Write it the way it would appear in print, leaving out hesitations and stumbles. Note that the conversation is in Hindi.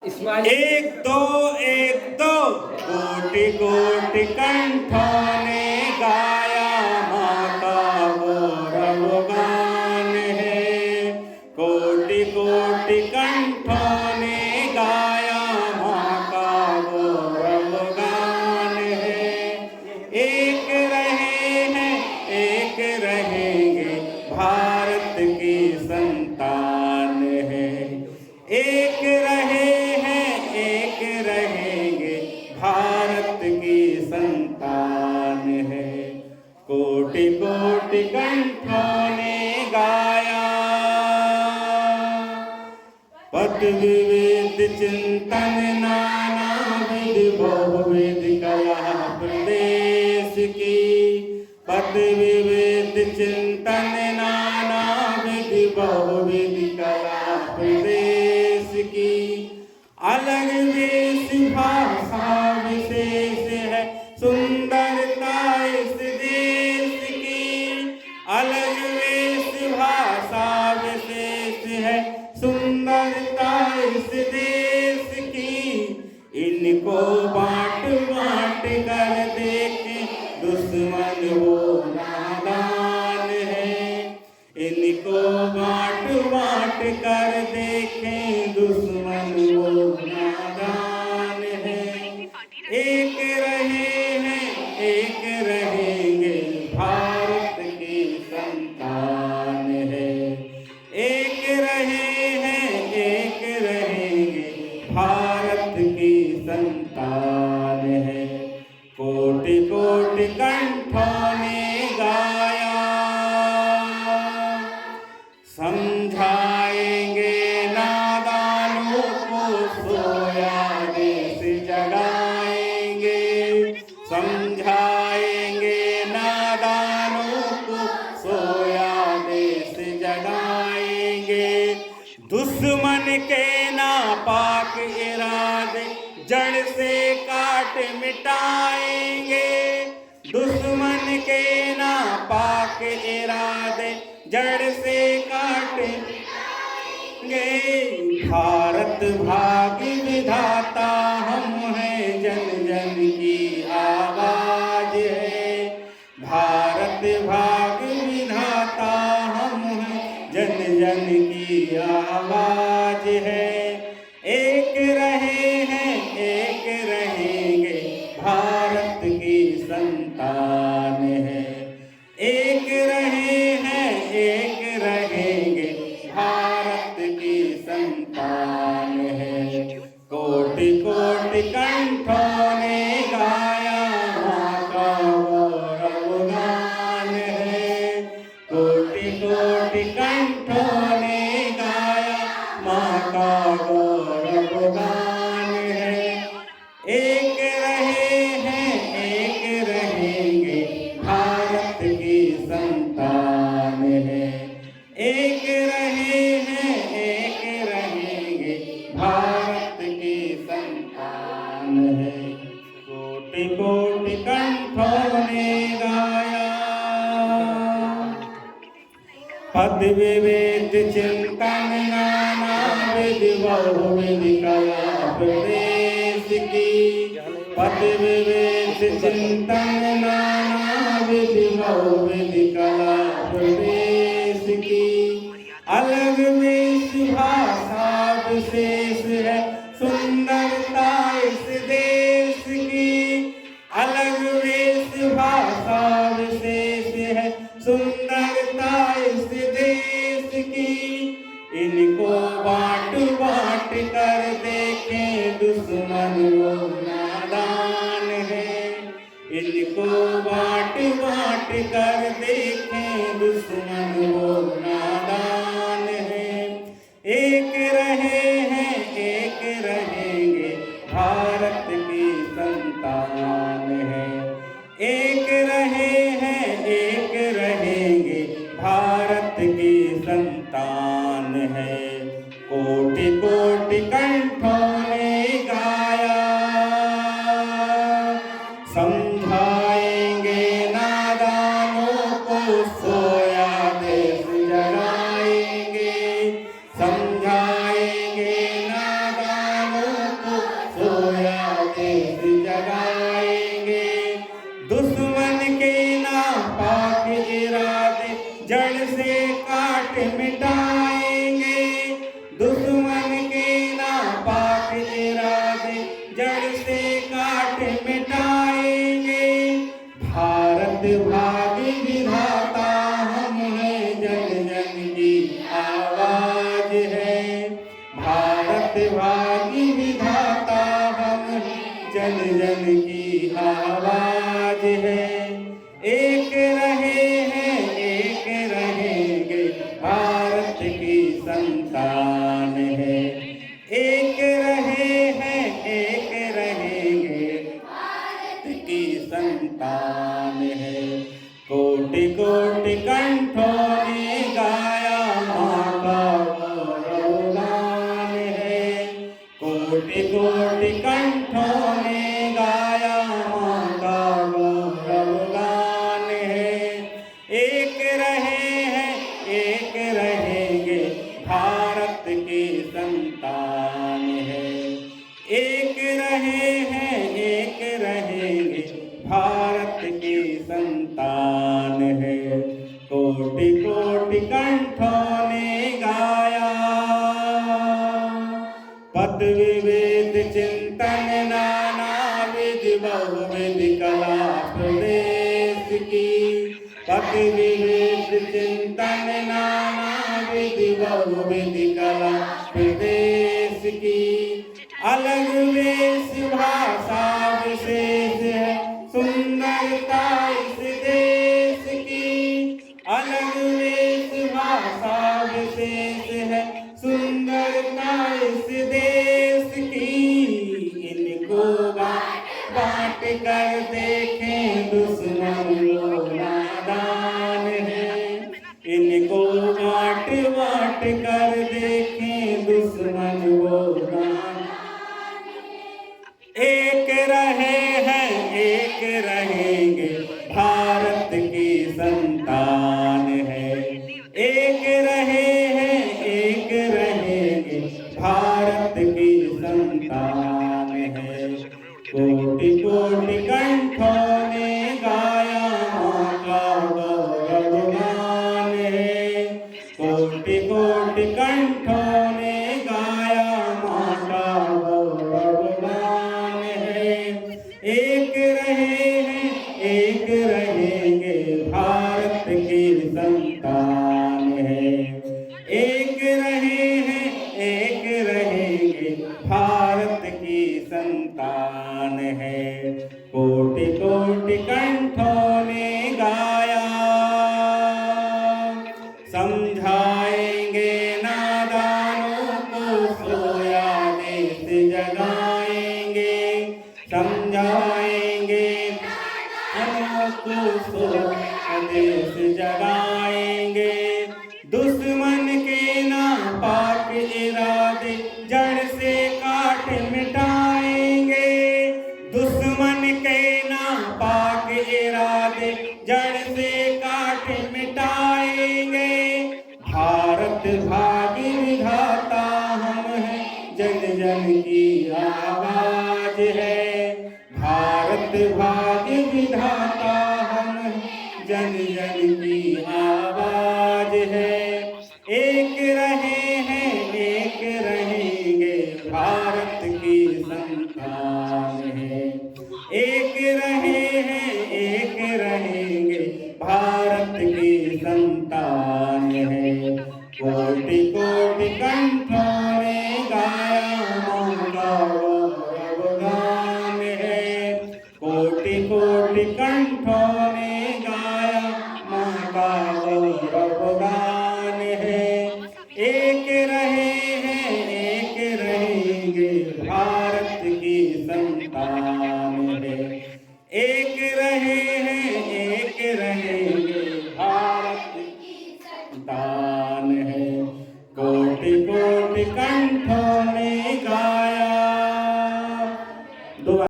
एक दो कोटि कोटि कंठों ने गाया माँ का गौरव गान है। कोटि कोटि कंठों ने गाया माँ का गौरव गान है। एक रहे हैं एक रहेंगे भारत की संतान है। एक रहे एक रहेंगे भारत की संतान है। कोटि कोटि कंठों ने गाया पद विविध चिंतन नाना विध बहुविध कला प्रदेश की। पद विविध चिंतन नाना विध बहुविध कला प्रदेश की। अलग वेश भाषा विशेष है सुंदरता इस देश की। अलग वेश भाषा विशेष है सुंदरता इस देश की। इनको बांट बांट कर देखें दुश्मन वो नादान है। इनको बांट बांट कर देखें दुश्मन वो नादान है। एक रहे हैं एक रहेंगे भारत की संतान है। एक रहे हैं एक रहेंगे भारत की संतान है। कोटि कोटि कंठों ने गाया समझाएंगे नादानों को सोया देश जगाएंगे। समझाएंगे नादानों को सोया देश जगाएंगे। दुश्मन के नापाक इरादे जड़ से काट मिटाएंगे। दुश्मन के नापाक इरादे जड़ से काटेंगे। भारत भाग्य विधाता हम हैं जन जन की आवाज है। भारत भाग्य विधाता हम हैं जन जन की आवाज है। एक रहे हैं एक रहेंगे भारत की संतान है। एक रहे हैं एक रहेंगे भारत की संतान है। कोटि कोटि कंठों ने गाया माँ का गौरव गान है। कोटि कोटि कंठों ने गाया माँ का गौरव गान है। एक रहे हैं एक रहेंगे भारत की संतान है। एक रहे हैं एक रहेंगे भारत की संतान है। कोटि कोटि कंठों ने गाया पद विविध चिंतन नाना विध बहुविध कला प्रदेश की। पद विविध चिंतन नाना विध बहुविध कला प्रदेश की। अलग वेश भाषा विशेष है सुंदरता इस देश की। अलग वेश भाषा विशेष है सुंदरता इस देश की। इनको बांट बांट कर देखें दुश्मन वो नादान है। इनको बांट बांट कर देखें दुश्मन वो नादान है। एक रहे हैं एक रहेंगे भारत की संतान है। एक रहे हैं एक रहेंगे भारत की संतान है। कोटि कोटि कंठों ने गाया समझाएंगे नादानों को सोया दे जन जन की आवाज है। एक रहे हैं एक रहेंगे, भारत की संतान है। एक रहे हैं एक रहेंगे, भारत की संतान है। कोटि कोटि कंठों ने गाया माँ का गौरवगान है। कोटि कोटि कंठों ने गाया माँ का गौरवगान है। एक रहे हैं एक रहेंगे, भारत की संतान है। एक रहे हैं एक रहेंगे, भारत की संतान है। कोटि कोटि कंठों ने गाया, पद विविध चिंतन नाना विधि बहुविध कला प्रदेश की। पद विविध चिंतन नाना विधि बहुविध कला प्रदेश की। अलग वेश भाषा विशेष है, सुंदरता इस देश की। अलग वेश भाषा विशेष है, सुंदरता इस देश की। इनको बांट कर देखें दुश्मन वो नादान है। इनको बांट कर देखें दुश्मन वो नादान। एक रहे हैं एक रहेंगे, भारत की संतान है। एक रहे हैं एक रहेंगे, भारत की संतान है। कोटि कोटि कंठों ने गाया माँ का गौरवगान है। कोटि कोटि कंठों ने गाया माँ का गौरवगान है। एक रहे हैं एक रहेंगे, भारत की संतान है। एक रहे हैं एक रहेंगे, भारत की संतान है। कोटि कोटि कंठों ने गाया, समझाएंगे नादानों को सोया देश जगाएंगे। समझाएंगे नादानों को सोया देश जगाएंगे। दुश्मन के नापाक इरादे जड़ से काट मिटाएंगे। दुश्मन के नापाक इरादे जड़ से काट मिटाएंगे। भारत भाग्य विधाता हम हैं, जन जन की आवाज है। भारत भाग्य विधाता हम हैं, जन जन की आवाज है। एक रहे हैं एक रहेंगे, भारत की संतान है। एक रहे हैं एक रहेंगे, भारत की संतान है। कोटि कोटि कंठों ने गाया माँ का गौरवगान है। कोटि कोटि कंठों ने गाया माँ का गौरव